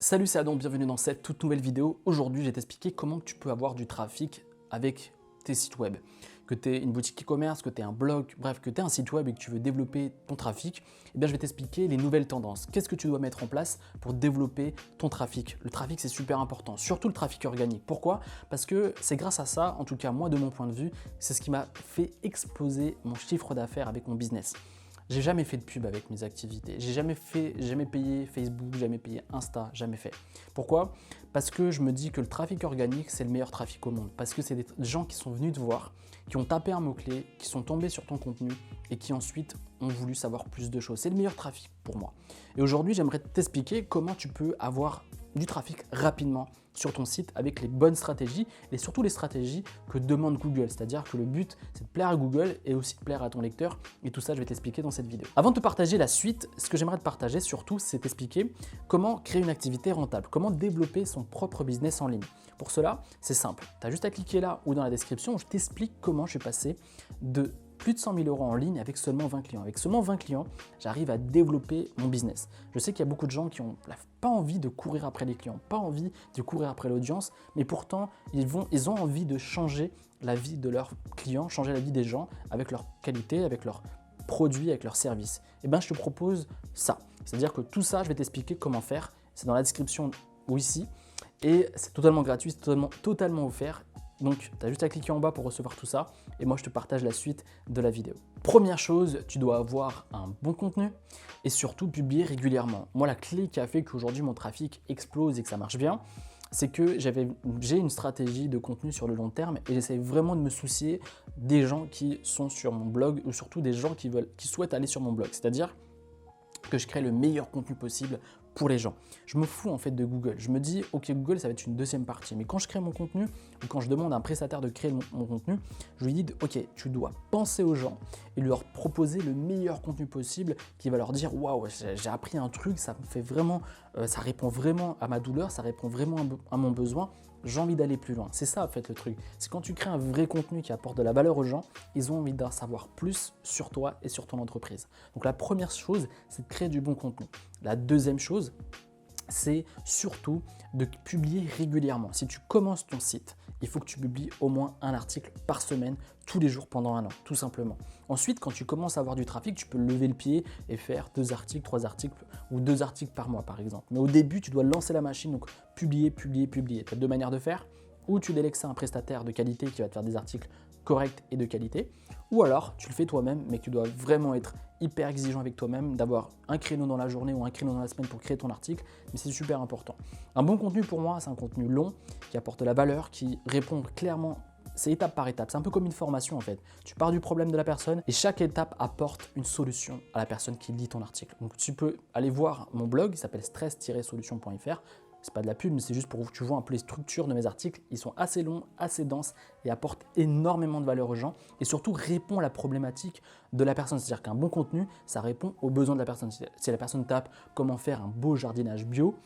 Salut, c'est Adam, bienvenue dans cette toute nouvelle vidéo. Aujourd'hui, je vais t'expliquer comment tu peux avoir du trafic avec tes sites web. Que tu aies une boutique e-commerce, que tu aies un blog, bref, que tu aies un site web et que tu veux développer ton trafic, eh bien, je vais t'expliquer les nouvelles tendances. Qu'est-ce que tu dois mettre en place pour développer ton trafic? Le trafic, c'est super important, surtout le trafic organique. Pourquoi? Parce que c'est grâce à ça, en tout cas moi de mon point de vue, c'est ce qui m'a fait exploser mon chiffre d'affaires avec mon business. J'ai jamais fait de pub avec mes activités. J'ai jamais payé Facebook, jamais payé Insta, jamais fait. Pourquoi? Parce que je me dis que le trafic organique, c'est le meilleur trafic au monde. Parce que c'est des gens qui sont venus te voir, qui ont tapé un mot-clé, qui sont tombés sur ton contenu et qui ensuite ont voulu savoir plus de choses. C'est le meilleur trafic pour moi. Et aujourd'hui, j'aimerais t'expliquer comment tu peux avoir du trafic rapidement sur ton site avec les bonnes stratégies et surtout les stratégies que demande Google. C'est-à-dire que le but, c'est de plaire à Google et aussi de plaire à ton lecteur. Et tout ça, je vais t'expliquer dans cette vidéo. Avant de te partager la suite, ce que j'aimerais te partager surtout, c'est t'expliquer comment créer une activité rentable, comment développer son propre business en ligne. Pour cela, c'est simple. Tu as juste à cliquer là ou dans la description où je t'explique comment je suis passé de plus de 100 000 € en ligne avec seulement 20 clients. Avec seulement 20 clients, j'arrive à développer mon business. Je sais qu'il y a beaucoup de gens qui n'ont pas envie de courir après les clients, pas envie de courir après l'audience, mais pourtant, ils ont envie de changer la vie de leurs clients, changer la vie des gens avec leur qualité, avec leurs produits, avec leurs services. Et bien, je te propose ça. C'est-à-dire que tout ça, je vais t'expliquer comment faire. C'est dans la description ou ici. Et c'est totalement gratuit, c'est totalement offert. Donc, tu as juste à cliquer en bas pour recevoir tout ça et moi, je te partage la suite de la vidéo. Première chose, tu dois avoir un bon contenu et surtout publier régulièrement. Moi, la clé qui a fait qu'aujourd'hui, mon trafic explose et que ça marche bien, c'est que j'ai une stratégie de contenu sur le long terme et j'essaie vraiment de me soucier des gens qui sont sur mon blog ou surtout des gens qui souhaitent aller sur mon blog. C'est-à-dire que je crée le meilleur contenu possible pour les gens. Je me fous en fait de Google. Je me dis, ok, Google, ça va être une deuxième partie. Mais quand je crée mon contenu ou quand je demande à un prestataire de créer mon contenu, je lui dis, ok, tu dois penser aux gens et leur proposer le meilleur contenu possible qui va leur dire, waouh, j'ai appris un truc, ça me fait vraiment, ça répond vraiment à ma douleur, ça répond vraiment à mon besoin. J'ai envie d'aller plus loin. C'est ça en fait le truc. C'est quand tu crées un vrai contenu qui apporte de la valeur aux gens, ils ont envie d'en savoir plus sur toi et sur ton entreprise. Donc la première chose, c'est de créer du bon contenu. La deuxième chose, c'est surtout de publier régulièrement. Si tu commences ton site, il faut que tu publies au moins un article par semaine, tous les jours pendant un an, tout simplement. Ensuite, quand tu commences à avoir du trafic, tu peux lever le pied et faire 2 articles, 3 articles ou 2 articles par mois, par exemple. Mais au début, tu dois lancer la machine, donc publier. Tu as 2 manières de faire. Ou tu délègues ça à un prestataire de qualité qui va te faire des articles corrects et de qualité, ou alors tu le fais toi-même, mais tu dois vraiment être hyper exigeant avec toi-même, d'avoir un créneau dans la journée ou un créneau dans la semaine pour créer ton article, mais c'est super important. Un bon contenu pour moi, c'est un contenu long, qui apporte de la valeur, qui répond clairement, c'est étape par étape, c'est un peu comme une formation en fait. Tu pars du problème de la personne et chaque étape apporte une solution à la personne qui lit ton article. Donc tu peux aller voir mon blog, il s'appelle stress-solution.fr. C'est pas de la pub, mais c'est juste pour que tu vois un peu les structures de mes articles. Ils sont assez longs, assez denses et apportent énormément de valeur aux gens et surtout répond à la problématique de la personne. C'est-à-dire qu'un bon contenu, ça répond aux besoins de la personne. Si la personne tape comment faire un beau jardinage bio,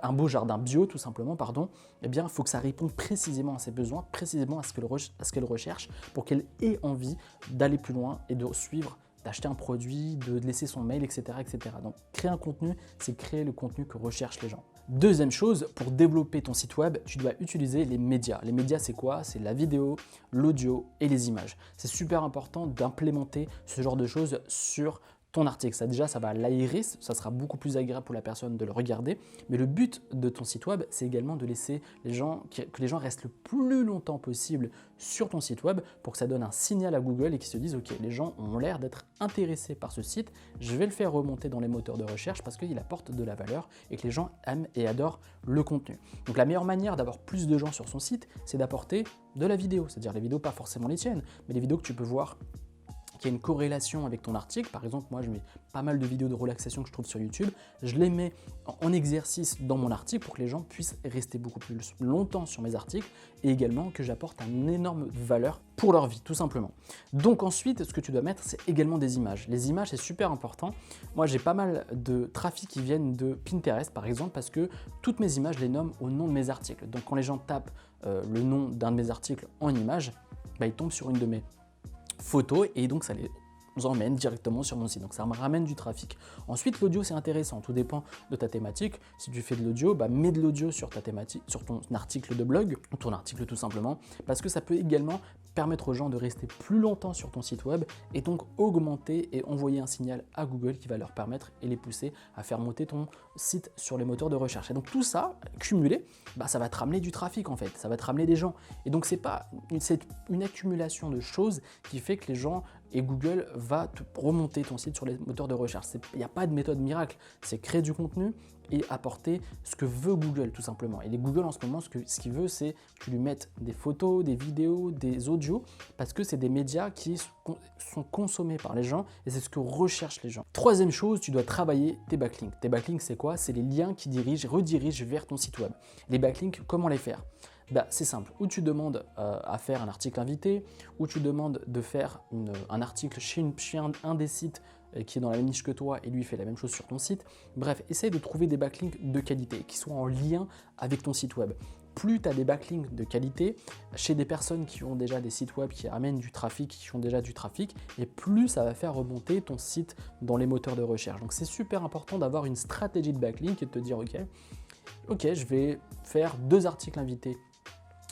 un beau jardin bio tout simplement, eh bien il faut que ça réponde précisément à ses besoins, précisément à ce qu'elle recherche pour qu'elle ait envie d'aller plus loin et de suivre, d'acheter un produit, de laisser son mail, etc., etc. Donc créer un contenu, c'est créer le contenu que recherchent les gens. Deuxième chose, pour développer ton site web, tu dois utiliser les médias. Les médias, c'est quoi? C'est la vidéo, l'audio et les images. C'est super important d'implémenter ce genre de choses sur ton article. Ça va l'aérer, ça sera beaucoup plus agréable pour la personne de le regarder. Mais le but de ton site web, c'est également de laisser que les gens restent le plus longtemps possible sur ton site web pour que ça donne un signal à Google et qu'ils se disent ok, les gens ont l'air d'être intéressés par ce site, je vais le faire remonter dans les moteurs de recherche parce qu'il apporte de la valeur et que les gens aiment et adorent le contenu. Donc la meilleure manière d'avoir plus de gens sur son site, c'est d'apporter de la vidéo, c'est-à-dire les vidéos pas forcément les tiennes, mais les vidéos que tu peux voir qui a une corrélation avec ton article. Par exemple, moi, je mets pas mal de vidéos de relaxation que je trouve sur YouTube. Je les mets en exercice dans mon article pour que les gens puissent rester beaucoup plus longtemps sur mes articles et également que j'apporte une énorme valeur pour leur vie, tout simplement. Donc ensuite, ce que tu dois mettre, c'est également des images. Les images, c'est super important. Moi, j'ai pas mal de trafic qui viennent de Pinterest, par exemple, parce que toutes mes images, je les nomme au nom de mes articles. Donc quand les gens tapent le nom d'un de mes articles en image, ils tombent sur une de mes photos et donc ça les emmène directement sur mon site. Donc ça me ramène du trafic. Ensuite, l'audio, c'est intéressant. Tout dépend de ta thématique. Si tu fais de l'audio, mets de l'audio sur ta thématique, sur ton article de blog, ou ton article tout simplement, parce que ça peut également permettre aux gens de rester plus longtemps sur ton site web et donc augmenter et envoyer un signal à Google qui va leur permettre et les pousser à faire monter ton site sur les moteurs de recherche. Et donc tout ça, cumulé, ça va te ramener du trafic en fait, ça va te ramener des gens. Et donc c'est une accumulation de choses qui fait que les gens et Google va te remonter ton site sur les moteurs de recherche. Il n'y a pas de méthode miracle, c'est créer du contenu et apporter ce que veut Google tout simplement. Et les Google en ce moment, ce qu'il veut, c'est que tu lui mettes des photos, des vidéos, des audios, parce que c'est des médias qui sont consommés par les gens et c'est ce que recherchent les gens. Troisième chose, tu dois travailler tes backlinks. Tes backlinks, c'est quoi? C'est les liens qui redirigent vers ton site web. Les backlinks, comment les faire? C'est simple, ou tu demandes à faire un article invité, ou tu demandes de faire un article chez un des sites qui est dans la même niche que toi et lui fait la même chose sur ton site. Bref, essaye de trouver des backlinks de qualité qui soient en lien avec ton site web. Plus tu as des backlinks de qualité chez des personnes qui ont déjà des sites web qui amènent du trafic, qui ont déjà du trafic, et plus ça va faire remonter ton site dans les moteurs de recherche. Donc c'est super important d'avoir une stratégie de backlink et de te dire ok, je vais faire 2 articles invités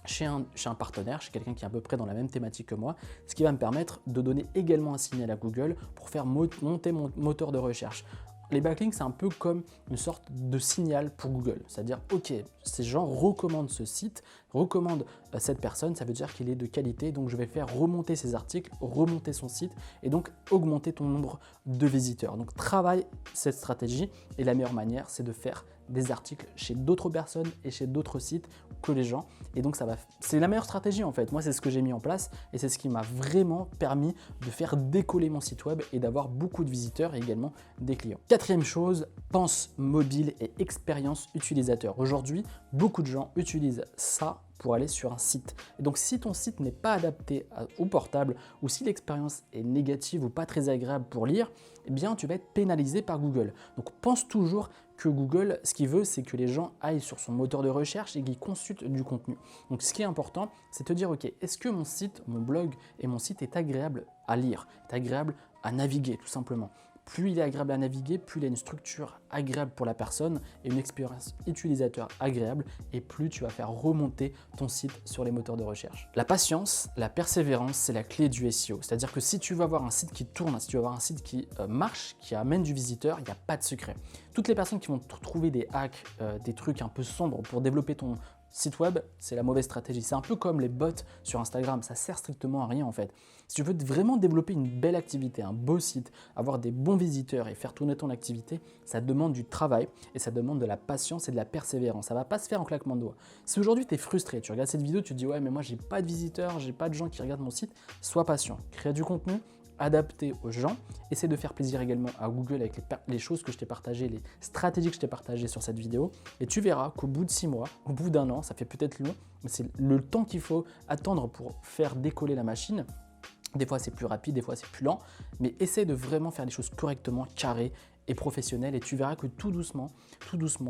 chez un partenaire, chez quelqu'un qui est à peu près dans la même thématique que moi, ce qui va me permettre de donner également un signal à Google pour faire monter mon moteur de recherche. Les backlinks, c'est un peu comme une sorte de signal pour Google. C'est-à-dire, ok, ces gens recommandent ce site, recommandent cette personne, ça veut dire qu'il est de qualité, donc je vais faire remonter ses articles, remonter son site et donc augmenter ton nombre de visiteurs. Donc travaille cette stratégie et la meilleure manière, c'est de faire des articles chez d'autres personnes et chez d'autres sites que les gens. Et donc c'est la meilleure stratégie en fait. Moi, c'est ce que j'ai mis en place et c'est ce qui m'a vraiment permis de faire décoller mon site web et d'avoir beaucoup de visiteurs et également des clients. Quatrième chose, pense mobile et expérience utilisateur. Aujourd'hui, beaucoup de gens utilisent ça pour aller sur un site. Et donc si ton site n'est pas adapté au portable ou si l'expérience est négative ou pas très agréable pour lire, eh bien tu vas être pénalisé par Google. Donc pense toujours que Google, ce qu'il veut, c'est que les gens aillent sur son moteur de recherche et qu'ils consultent du contenu. Donc ce qui est important, c'est de te dire, ok, est-ce que mon site, mon blog et mon site est agréable à lire, est agréable à naviguer tout simplement. Plus il est agréable à naviguer, plus il a une structure agréable pour la personne et une expérience utilisateur agréable et plus tu vas faire remonter ton site sur les moteurs de recherche. La patience, la persévérance, c'est la clé du SEO. C'est-à-dire que si tu veux avoir un site qui tourne, si tu veux avoir un site qui marche, qui amène du visiteur, il n'y a pas de secret. Toutes les personnes qui vont trouver des hacks, des trucs un peu sombres pour développer ton site web, c'est la mauvaise stratégie. C'est un peu comme les bots sur Instagram, ça sert strictement à rien en fait. Si tu veux vraiment développer une belle activité, un beau site, avoir des bons visiteurs et faire tourner ton activité, ça demande du travail et ça demande de la patience et de la persévérance. Ça ne va pas se faire en claquement de doigts. Si aujourd'hui tu es frustré, tu regardes cette vidéo, tu te dis ouais mais moi j'ai pas de visiteurs, j'ai pas de gens qui regardent mon site, sois patient, crée du contenu adapté aux gens, essaie de faire plaisir également à Google avec les choses que je t'ai partagées, les stratégies que je t'ai partagées sur cette vidéo et tu verras qu'au bout de 6 mois, au bout d'1 an, ça fait peut-être long, mais c'est le temps qu'il faut attendre pour faire décoller la machine. Des fois c'est plus rapide, des fois c'est plus lent, mais essaie de vraiment faire les choses correctement, carrées et professionnelles et tu verras que tout doucement,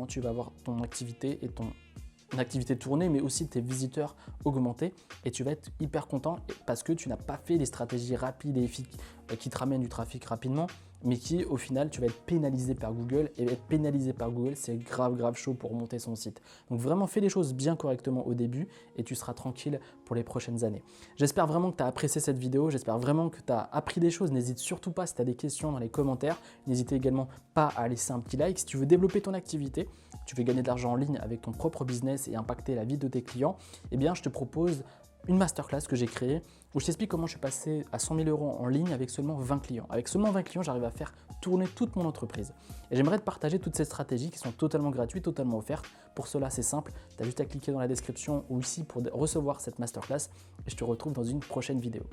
tu vas avoir ton activité et ton activité tournée, mais aussi tes visiteurs augmentés et tu vas être hyper content parce que tu n'as pas fait des stratégies rapides et efficaces qui te ramènent du trafic rapidement, mais qui au final tu vas être pénalisé par Google et être pénalisé par Google c'est grave chaud pour monter son site. Donc vraiment fais les choses bien correctement au début et tu seras tranquille pour les prochaines années. J'espère vraiment que tu as apprécié cette vidéo, j'espère vraiment que tu as appris des choses. N'hésite surtout pas si tu as des questions dans les commentaires, n'hésite également pas à laisser un petit like. Si tu veux développer ton activité, tu veux gagner de l'argent en ligne avec ton propre business et impacter la vie de tes clients, eh bien je te propose une masterclass que j'ai créée où je t'explique comment je suis passé à 100 000 € en ligne avec seulement 20 clients. Avec seulement 20 clients, j'arrive à faire tourner toute mon entreprise. Et j'aimerais te partager toutes ces stratégies qui sont totalement gratuites, totalement offertes. Pour cela, c'est simple, tu as juste à cliquer dans la description ou ici pour recevoir cette masterclass et je te retrouve dans une prochaine vidéo.